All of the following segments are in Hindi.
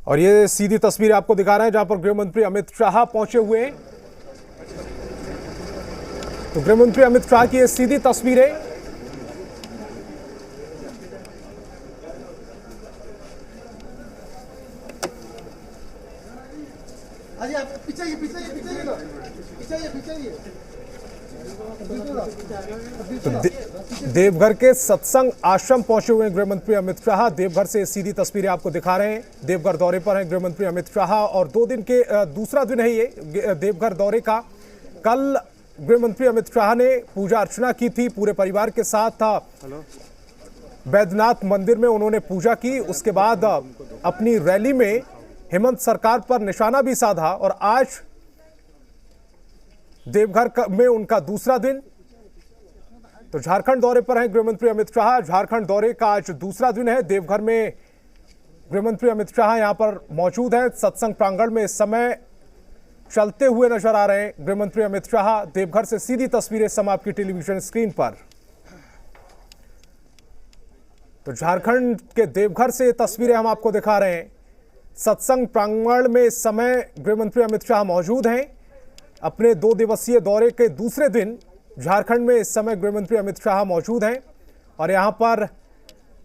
और ये सीधी तस्वीर आपको दिखा रहे हैं जहां पर गृह मंत्री अमित शाह पहुंचे हुए हैं। तो गृह मंत्री अमित शाह की ये सीधी तस्वीरें तो देवघर के सत्संग आश्रम पहुंचे हुए गृह मंत्री अमित शाह। देवघर से सीधी तस्वीरें आपको दिखा रहे हैं। देवघर दौरे पर हैं गृह मंत्री अमित शाह और 2 दिन के दूसरा दिन है ये देवघर दौरे का। कल गृह मंत्री अमित शाह ने पूजा अर्चना की थी, पूरे परिवार के साथ बैद्यनाथ मंदिर में उन्होंने पूजा की। उसके बाद अपनी रैली में हेमंत सरकार पर निशाना भी साधा और आज देवघर में उनका दूसरा दिन। तो झारखंड दौरे पर हैं गृहमंत्री अमित शाह। झारखंड दौरे का आज दूसरा दिन है। देवघर में गृहमंत्री अमित शाह यहां पर मौजूद हैं। सत्संग प्रांगण में इस समय चलते हुए नजर आ रहे हैं गृहमंत्री अमित शाह। देवघर से सीधी तस्वीरें सम आपकी टेलीविजन स्क्रीन पर। तो झारखंड के देवघर से तस्वीरें हम आपको दिखा रहे हैं। सत्संग प्रांगण में इस समय गृहमंत्री अमित शाह मौजूद हैं। अपने 2 दिवसीय दौरे के दूसरे दिन झारखंड में इस समय गृहमंत्री अमित शाह मौजूद हैं और यहां पर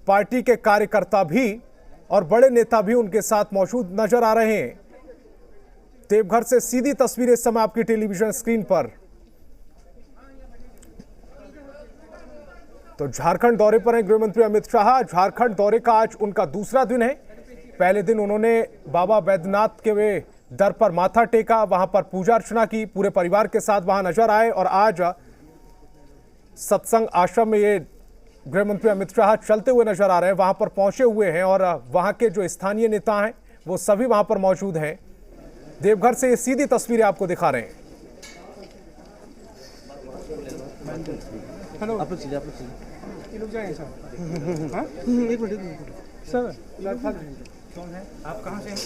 पार्टी के कार्यकर्ता भी और बड़े नेता भी उनके साथ मौजूद नजर आ रहे हैं। देवघर से सीधी तस्वीरें इस समय आपकी टेलीविजन स्क्रीन पर। तो झारखंड दौरे पर हैं गृहमंत्री अमित शाह। झारखंड दौरे का आज उनका दूसरा दिन है। पहले दिन उन्होंने बाबा बैद्यनाथ के वे दर पर माथा टेका, वहां पर पूजा अर्चना की, पूरे परिवार के साथ वहां नजर आए और आज सत्संग आश्रम में ये गृहमंत्री अमित शाह चलते हुए नजर आ रहे हैं। वहां पर पहुंचे हुए हैं और वहां के जो स्थानीय नेता हैं वो सभी वहां पर मौजूद हैं। देवघर से ये सीधी तस्वीरें आपको दिखा रहे हैं। हेलो आप लोग लोग जाएंगे सर। हाँ एक मिनट सर कौन है आप कहाँ से हैं?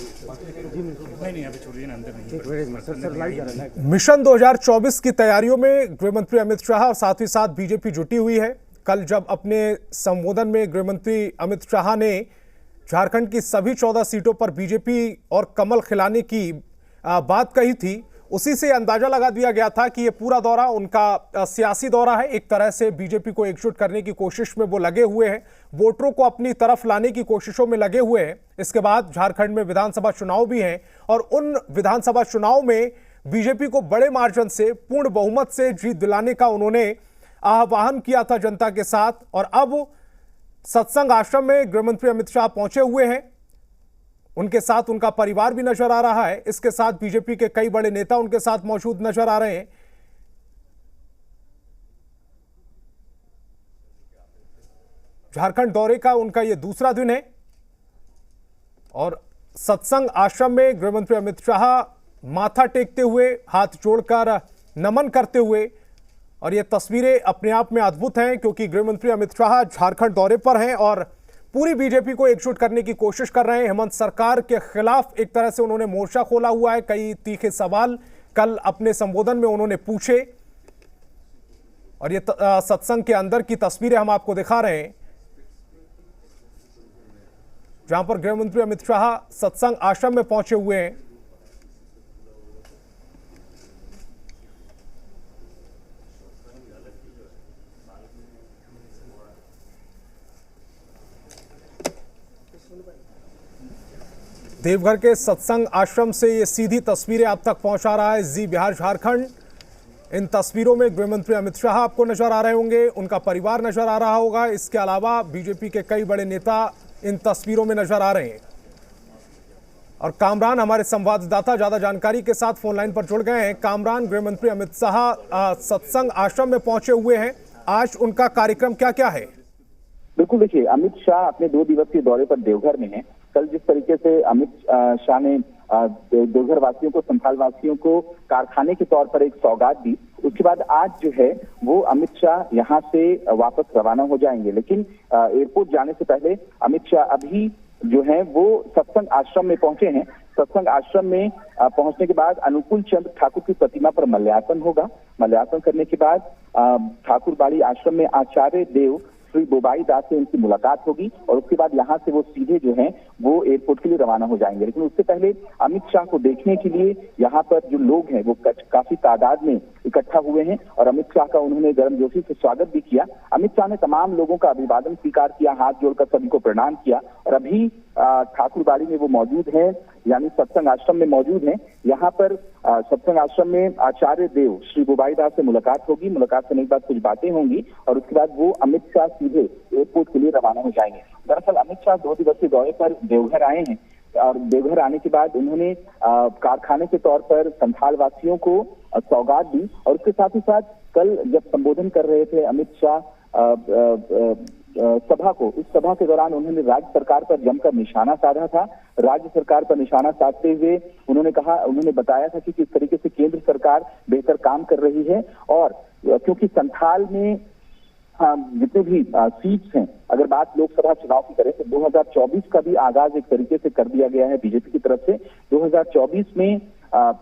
नहीं अभी छोड़िए ना, अंदर नहीं। मिशन 2024 की तैयारियों में गृहमंत्री अमित शाह और साथ ही साथ बीजेपी जुटी हुई है। कल जब अपने संबोधन में गृहमंत्री अमित शाह ने झारखंड की सभी 14 सीटों पर बीजेपी और कमल खिलाने की बात कही थी, उसी से अंदाजा लगा दिया गया था कि ये पूरा दौरा उनका सियासी दौरा है। एक तरह से बीजेपी को एकजुट करने की कोशिश में वो लगे हुए हैं, वोटरों को अपनी तरफ लाने की कोशिशों में लगे हुए हैं। इसके बाद झारखंड में विधानसभा चुनाव भी हैं और उन विधानसभा चुनाव में बीजेपी को बड़े मार्जिन से पूर्ण बहुमत से जीत दिलाने का उन्होंने आह्वान किया था जनता के साथ। और अब सत्संग आश्रम में गृहमंत्री अमित शाह पहुंचे हुए हैं, उनके साथ उनका परिवार भी नजर आ रहा है। इसके साथ बीजेपी के कई बड़े नेता उनके साथ मौजूद नजर आ रहे हैं। झारखंड दौरे का उनका यह दूसरा दिन है और सत्संग आश्रम में गृहमंत्री अमित शाह माथा टेकते हुए, हाथ जोड़कर नमन करते हुए, और यह तस्वीरें अपने आप में अद्भुत हैं क्योंकि गृहमंत्री अमित शाह झारखंड दौरे पर हैं और पूरी बीजेपी को एकजुट करने की कोशिश कर रहे हैं। हेमंत सरकार के खिलाफ एक तरह से उन्होंने मोर्चा खोला हुआ है। कई तीखे सवाल कल अपने संबोधन में उन्होंने पूछे और ये सत्संग के अंदर की तस्वीरें हम आपको दिखा रहे हैं जहां पर गृहमंत्री अमित शाह सत्संग आश्रम में पहुंचे हुए हैं। देवघर के सत्संग आश्रम से ये सीधी तस्वीरें आप तक पहुंचा रहा है जी बिहार झारखंड। इन तस्वीरों में गृहमंत्री अमित शाह आपको नजर आ रहे होंगे, उनका परिवार नजर आ रहा होगा। इसके अलावा बीजेपी के कई बड़े नेता इन तस्वीरों में नजर आ रहे हैं। और कामरान हमारे संवाददाता ज्यादा जानकारी के साथ फोन लाइन पर जुड़ गए हैं। कामरान, गृहमंत्री अमित शाह सत्संग आश्रम में पहुंचे हुए हैं, आज उनका कार्यक्रम क्या क्या है? बिल्कुल, देखिए अमित शाह अपने 2 दिवसीय दौरे पर देवघर में हैं। कल जिस तरीके से अमित शाह ने देवघर वासियों को, संथाल वासियों को कारखाने के तौर पर एक सौगात दी, उसके बाद आज जो है वो अमित शाह यहाँ से वापस रवाना हो जाएंगे। लेकिन एयरपोर्ट जाने से पहले अमित शाह अभी जो है वो सत्संग आश्रम में पहुंचे हैं। सत्संग आश्रम में पहुंचने के बाद अनुकूल चंद ठाकुर की प्रतिमा पर माल्यार्पण होगा। माल्यार्पण करने के बाद ठाकुर बाड़ी आश्रम में आचार्य देव श्री बोबाई दास से उनकी मुलाकात होगी और उसके बाद यहाँ से वो सीधे जो है वो एयरपोर्ट के लिए रवाना हो जाएंगे। लेकिन उससे पहले अमित शाह को देखने के लिए यहाँ पर जो लोग हैं वो काफी तादाद में इकट्ठा हुए हैं और अमित शाह का उन्होंने गर्मजोशी से स्वागत भी किया। अमित शाह ने तमाम लोगों का अभिवादन स्वीकार किया, हाथ जोड़कर सभी को प्रणाम किया और अभी ठाकुरबाड़ी में वो मौजूद है, यानी सत्संग आश्रम में मौजूद है। यहाँ पर सत्संग आश्रम में आचार्य देव श्री बोबाई दास से मुलाकात होगी। मुलाकात करने के बाद कुछ बातें होंगी और उसके बाद वो अमित शाह सीधे एयरपोर्ट के लिए रवाना हो जाएंगे। दरअसल अमित शाह 2 दिवसीय दौरे पर देवघर आए हैं और देवघर आने के बाद उन्होंने कारखाने के तौर पर संथाल वासियों को सौगात दी और उसके साथ ही साथ कल जब संबोधन कर रहे थे अमित शाह सभा को, उस सभा के दौरान उन्होंने राज्य सरकार पर जमकर निशाना साधा था। राज्य सरकार पर निशाना साधते हुए उन्होंने बताया था कि किस तरीके से केंद्र सरकार बेहतर काम कर रही है और क्योंकि संथाल में जितने भी सीट्स हैं, अगर बात लोकसभा चुनाव की करें तो 2024 का भी आगाज एक तरीके से कर दिया गया है बीजेपी की तरफ से। 2024 में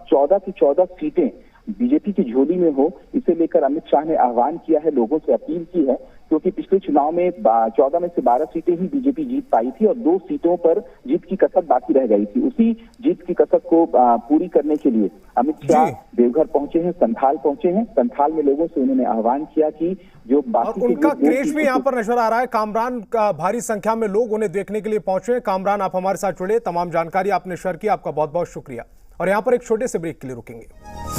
14 की 14 सीटें बीजेपी की झोली में हो, इसे लेकर अमित शाह ने आह्वान किया है, लोगों से अपील की है, क्योंकि पिछले चुनाव में 14 में से 12 सीटें ही बीजेपी जीत पाई थी और 2 सीटों पर जीत की कसक बाकी रह गई थी। उसी जीत की कसक को पूरी करने के लिए अमित शाह देवघर पहुंचे हैं, संथाल पहुंचे हैं। संथाल में लोगों से उन्होंने आह्वान किया कि जो बाकी उनका क्रेज भी यहाँ पर नजर आ रहा है। कामरान का भारी संख्या में लोग उन्हें देखने के लिए पहुंचे। कामरान, आप हमारे साथ जुड़े, तमाम जानकारी आपने शेयर की, आपका बहुत बहुत शुक्रिया। और यहाँ पर एक छोटे से ब्रेक के लिए रुकेंगे।